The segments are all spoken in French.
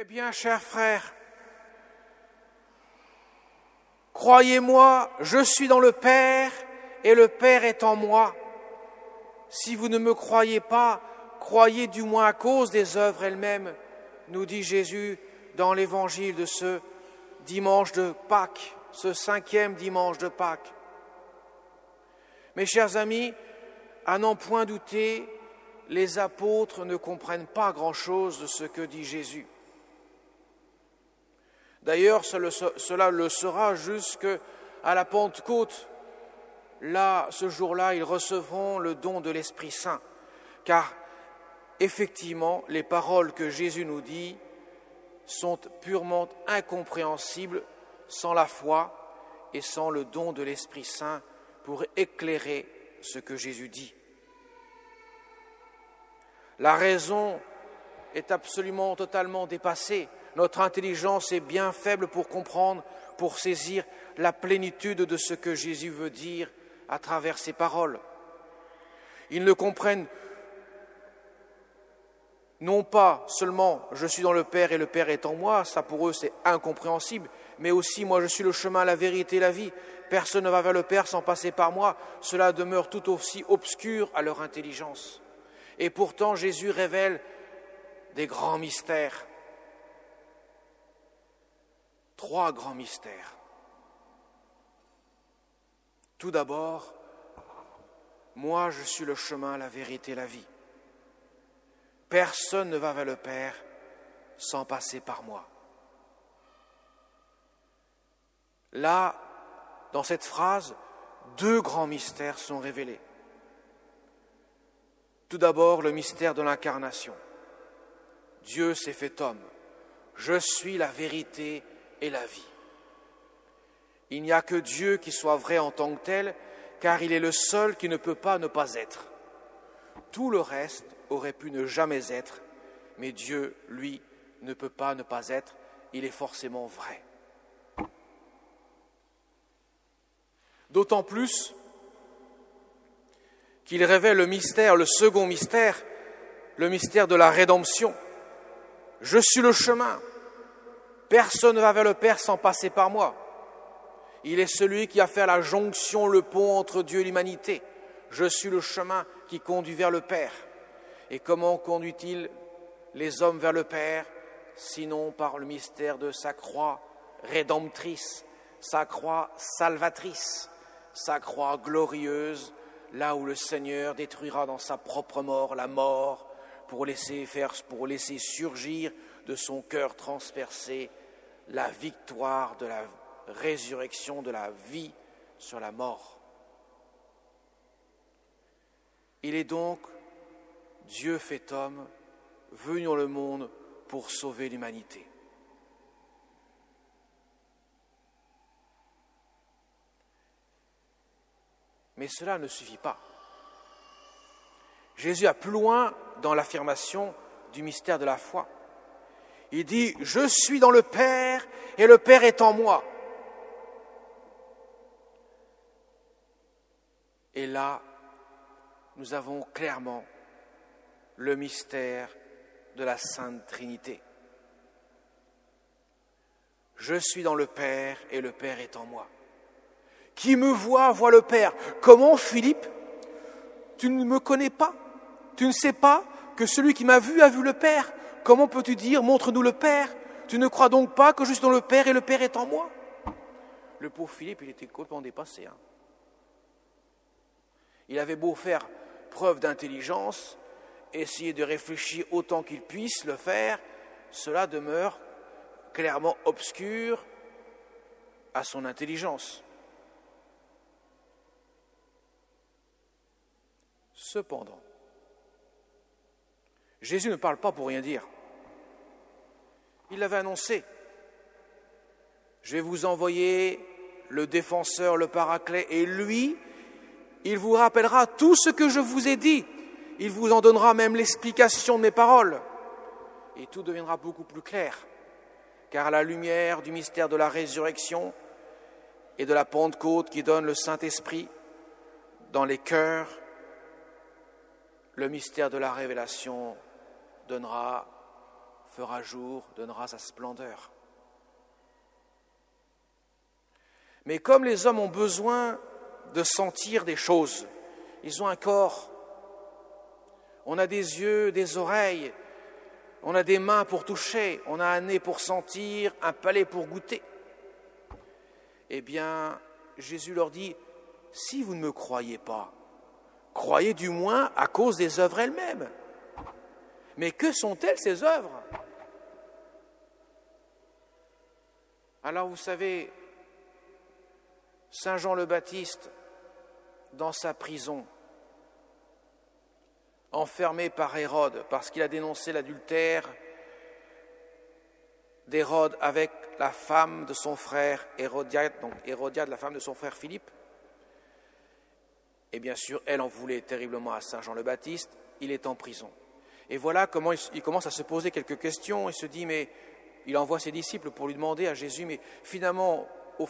Eh bien, chers frères, croyez-moi, je suis dans le Père et le Père est en moi. Si vous ne me croyez pas, croyez du moins à cause des œuvres elles-mêmes, nous dit Jésus dans l'évangile de ce dimanche de Pâques, ce 5e dimanche de Pâques. Mes chers amis, à n'en point douter, les apôtres ne comprennent pas grand-chose de ce que dit Jésus. D'ailleurs, cela le sera jusqu'à la Pentecôte. Là, ce jour-là, ils recevront le don de l'Esprit Saint, car effectivement, les paroles que Jésus nous dit sont purement incompréhensibles sans la foi et sans le don de l'Esprit Saint pour éclairer ce que Jésus dit. La raison est absolument, totalement dépassée. Notre intelligence est bien faible pour comprendre, pour saisir la plénitude de ce que Jésus veut dire à travers ses paroles. Ils ne comprennent non pas seulement « je suis dans le Père et le Père est en moi », ça pour eux c'est incompréhensible, mais aussi « moi je suis le chemin, la vérité et la vie ». Personne ne va vers le Père sans passer par moi. Cela demeure tout aussi obscur à leur intelligence. Et pourtant, Jésus révèle des grands mystères. 3 grands mystères. Tout d'abord, moi je suis le chemin, la vérité et la vie. Personne ne va vers le Père sans passer par moi. Là, dans cette phrase, 2 grands mystères sont révélés. Tout d'abord, le mystère de l'incarnation. Dieu s'est fait homme. Je suis la vérité et la vie. Il n'y a que Dieu qui soit vrai en tant que tel, car il est le seul qui ne peut pas ne pas être. Tout le reste aurait pu ne jamais être, mais Dieu, lui, ne peut pas ne pas être. Il est forcément vrai. D'autant plus qu'il révèle le mystère, le second mystère, le mystère de la rédemption. Je suis le chemin. Personne ne va vers le Père sans passer par moi. Il est celui qui a fait la jonction, le pont entre Dieu et l'humanité. Je suis le chemin qui conduit vers le Père. Et comment conduit-il les hommes vers le Père, sinon par le mystère de sa croix rédemptrice, sa croix salvatrice, sa croix glorieuse, là où le Seigneur détruira dans sa propre mort la mort pour laisser surgir de son cœur transpercé la victoire de la résurrection, de la vie sur la mort. Il est donc Dieu fait homme, venu dans le monde pour sauver l'humanité. Mais cela ne suffit pas. Jésus va plus loin dans l'affirmation du mystère de la foi. Il dit « Je suis dans le Père et le Père est en moi ». Et là, nous avons clairement le mystère de la Sainte Trinité. Je suis dans le Père et le Père est en moi. Qui me voit, voit le Père. Comment, Philippe, tu ne me connais pas? Tu ne sais pas que celui qui m'a vu a vu le Père? Comment peux-tu dire, montre-nous le Père? Tu ne crois donc pas que je suis dans le Père et le Père est en moi? Le pauvre Philippe, il était complètement dépassé. Il avait beau faire preuve d'intelligence, essayer de réfléchir autant qu'il puisse le faire, cela demeure clairement obscur à son intelligence. Cependant, Jésus ne parle pas pour rien dire. Il l'avait annoncé. Je vais vous envoyer le défenseur, le paraclet, et lui, il vous rappellera tout ce que je vous ai dit. Il vous en donnera même l'explication de mes paroles. Et tout deviendra beaucoup plus clair. Car à la lumière du mystère de la résurrection et de la Pentecôte qui donne le Saint-Esprit dans les cœurs, le mystère de la révélation donnera fera jour, donnera sa splendeur. Mais comme les hommes ont besoin de sentir des choses, ils ont un corps, on a des yeux, des oreilles, on a des mains pour toucher, on a un nez pour sentir, un palais pour goûter. Eh bien, Jésus leur dit, si vous ne me croyez pas, croyez du moins à cause des œuvres elles-mêmes. Mais que sont-elles ces œuvres? Alors vous savez, Saint Jean le Baptiste, dans sa prison, enfermé par Hérode parce qu'il a dénoncé l'adultère d'Hérode avec la femme de son frère Hérodiade, donc Hérodiade, la femme de son frère Philippe. Et bien sûr, elle en voulait terriblement à Saint Jean le Baptiste, il est en prison. Et voilà comment il commence à se poser quelques questions, il se dit, mais il envoie ses disciples pour lui demander à Jésus, mais finalement, au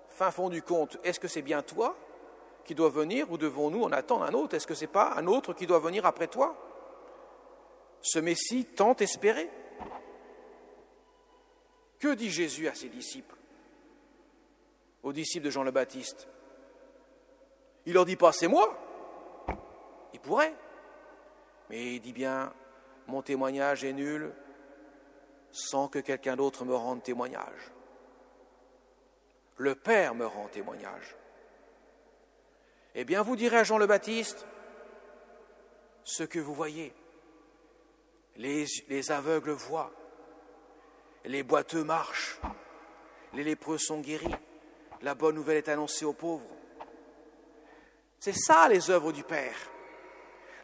fin fond du compte, est-ce que c'est bien toi qui dois venir ou devons-nous en attendre un autre? Est-ce que ce n'est pas un autre qui doit venir après toi? Ce Messie tant espéré. Que dit Jésus à ses disciples, aux disciples de Jean le Baptiste? Il leur dit pas, c'est moi. Il pourrait. Mais il dit bien, mon témoignage est nul sans que quelqu'un d'autre me rende témoignage. Le Père me rend témoignage. Eh bien, vous direz à Jean le Baptiste ce que vous voyez. Les aveugles voient, les boiteux marchent, les lépreux sont guéris, la bonne nouvelle est annoncée aux pauvres. C'est ça les œuvres du Père.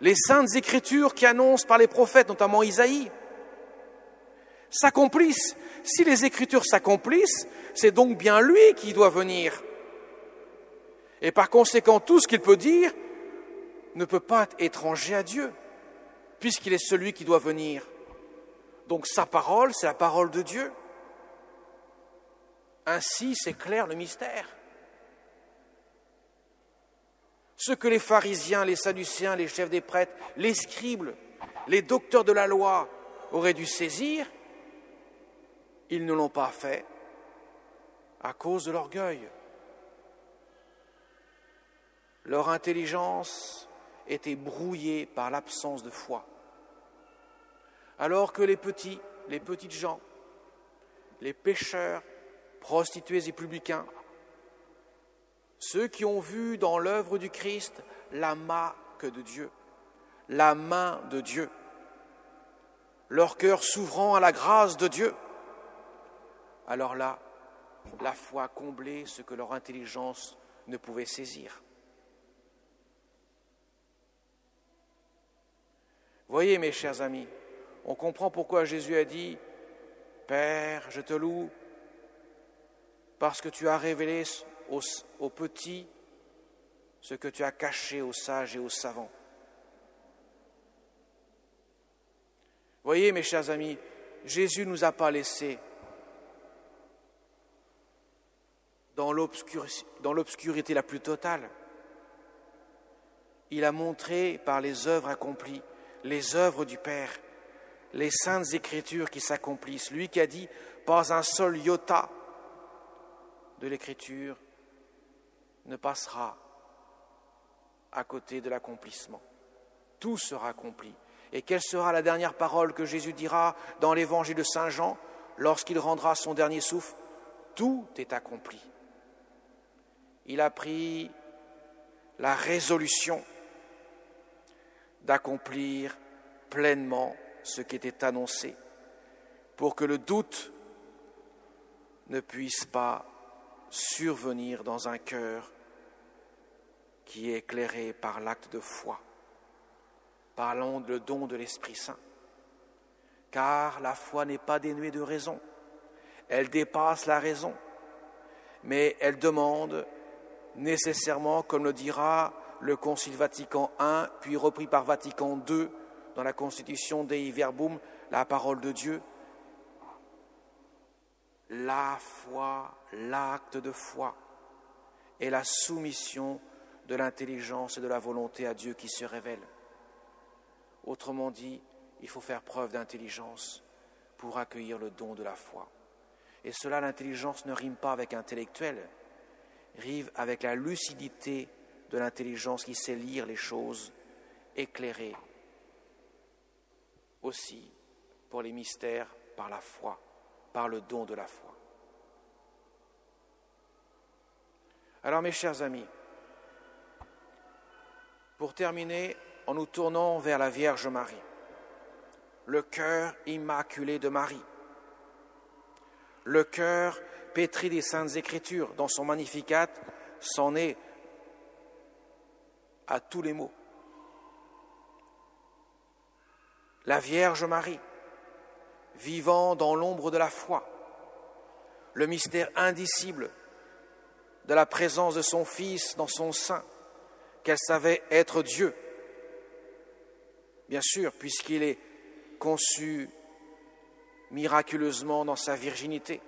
Les saintes écritures qui annoncent par les prophètes, notamment Isaïe, s'accomplissent. Si les écritures s'accomplissent, c'est donc bien lui qui doit venir. Et par conséquent, tout ce qu'il peut dire ne peut pas être étranger à Dieu, puisqu'il est celui qui doit venir. Donc sa parole, c'est la parole de Dieu. Ainsi s'éclaire le mystère. Ce que les pharisiens, les sadducéens, les chefs des prêtres, les scribes, les docteurs de la loi auraient dû saisir, ils ne l'ont pas fait à cause de l'orgueil. Leur intelligence était brouillée par l'absence de foi. Alors que les petites gens, les pécheurs, prostituées et publicains, ceux qui ont vu dans l'œuvre du Christ la marque de Dieu, la main de Dieu, leur cœur s'ouvrant à la grâce de Dieu, alors là, la foi comblait ce que leur intelligence ne pouvait saisir. Voyez, mes chers amis, on comprend pourquoi Jésus a dit « Père, je te loue, parce que tu as révélé aux petits ce que tu as caché aux sages et aux savants. » Voyez, mes chers amis, Jésus ne nous a pas laissés dans l'obscurité la plus totale. Il a montré par les œuvres accomplies, les œuvres du Père, les saintes écritures qui s'accomplissent. Lui qui a dit « Pas un seul iota de l'écriture ne passera à côté de l'accomplissement. Tout sera accompli. » Et quelle sera la dernière parole que Jésus dira dans l'évangile de Saint Jean lorsqu'il rendra son dernier souffle? Tout est accompli. Il a pris la résolution d'accomplir pleinement ce qui était annoncé, pour que le doute ne puisse pas survenir dans un cœur qui est éclairé par l'acte de foi, par le don de l'Esprit Saint. Car la foi n'est pas dénuée de raison, elle dépasse la raison, mais elle demande nécessairement, comme le dira le Concile Vatican I, puis repris par Vatican II dans la Constitution Dei Verbum, la parole de Dieu, la foi, l'acte de foi et la soumission de l'intelligence et de la volonté à Dieu qui se révèle. Autrement dit, il faut faire preuve d'intelligence, pour accueillir le don de la foi. Et cela, l'intelligence ne rime pas avec intellectuel, rime avec la lucidité de l'intelligence qui sait lire les choses, éclairer aussi pour les mystères par la foi, par le don de la foi. Alors mes chers amis, pour terminer, en nous tournant vers la Vierge Marie, le cœur immaculé de Marie, le cœur pétri des Saintes Écritures, dans son Magnificat, s'en est à tous les mots. La Vierge Marie, vivant dans l'ombre de la foi, le mystère indicible de la présence de son Fils dans son sein, qu'elle savait être Dieu, bien sûr, puisqu'il est conçu miraculeusement dans sa virginité,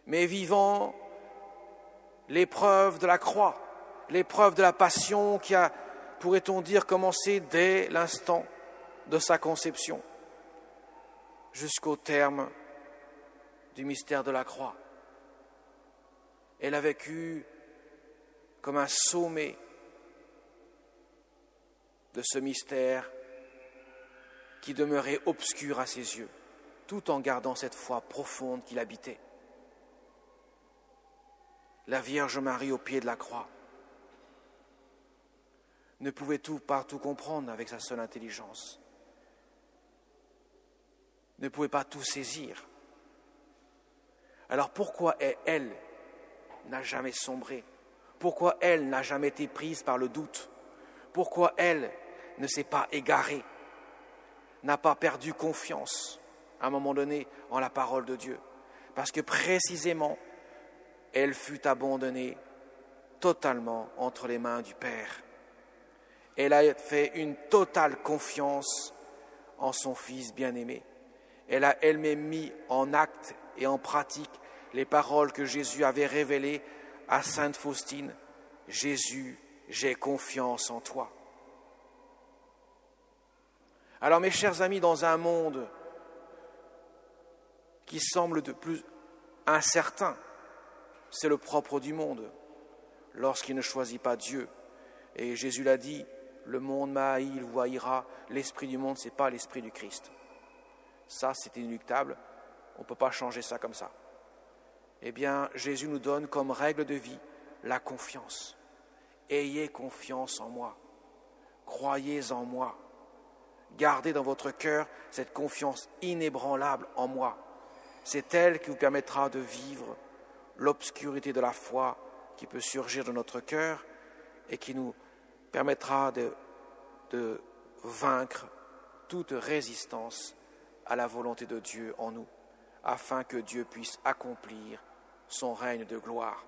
mais vivant l'épreuve de la croix, l'épreuve de la passion qui a, pourrait-on dire, commencé dès l'instant de sa conception, jusqu'au terme du mystère de la croix. Elle a vécu comme un sommet de ce mystère qui demeurait obscur à ses yeux, tout en gardant cette foi profonde qui l'habitait. La Vierge Marie au pied de la croix ne pouvait pas tout comprendre avec sa seule intelligence, ne pouvait pas tout saisir. Alors pourquoi elle n'a jamais sombré? Pourquoi elle n'a jamais été prise par le doute? Pourquoi elle ne s'est pas égarée, n'a pas perdu confiance à un moment donné en la parole de Dieu? Parce que précisément, elle fut abandonnée totalement entre les mains du Père. Elle a fait une totale confiance en son Fils bien-aimé. Elle a elle-même mis en acte et en pratique les paroles que Jésus avait révélées à Sainte Faustine. Jésus, j'ai confiance en toi. Alors mes chers amis, dans un monde qui semble de plus incertain, c'est le propre du monde, lorsqu'il ne choisit pas Dieu. Et Jésus l'a dit, le monde m'a haï, il vous haïra. L'esprit du monde, ce n'est pas l'esprit du Christ. Ça, c'est inéluctable, on ne peut pas changer ça comme ça. Eh bien, Jésus nous donne comme règle de vie la confiance. Ayez confiance en moi, croyez en moi, gardez dans votre cœur cette confiance inébranlable en moi. C'est elle qui vous permettra de vivre l'obscurité de la foi qui peut surgir de notre cœur et qui nous permettra de vaincre toute résistance à la volonté de Dieu en nous, afin que Dieu puisse accomplir son règne de gloire.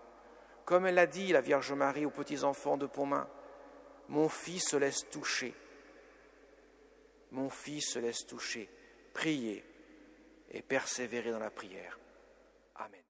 Comme elle l'a dit, la Vierge Marie, aux petits enfants de Pontmain, « Mon fils se laisse toucher. Mon fils se laisse toucher. Priez et persévérez dans la prière. » Amen.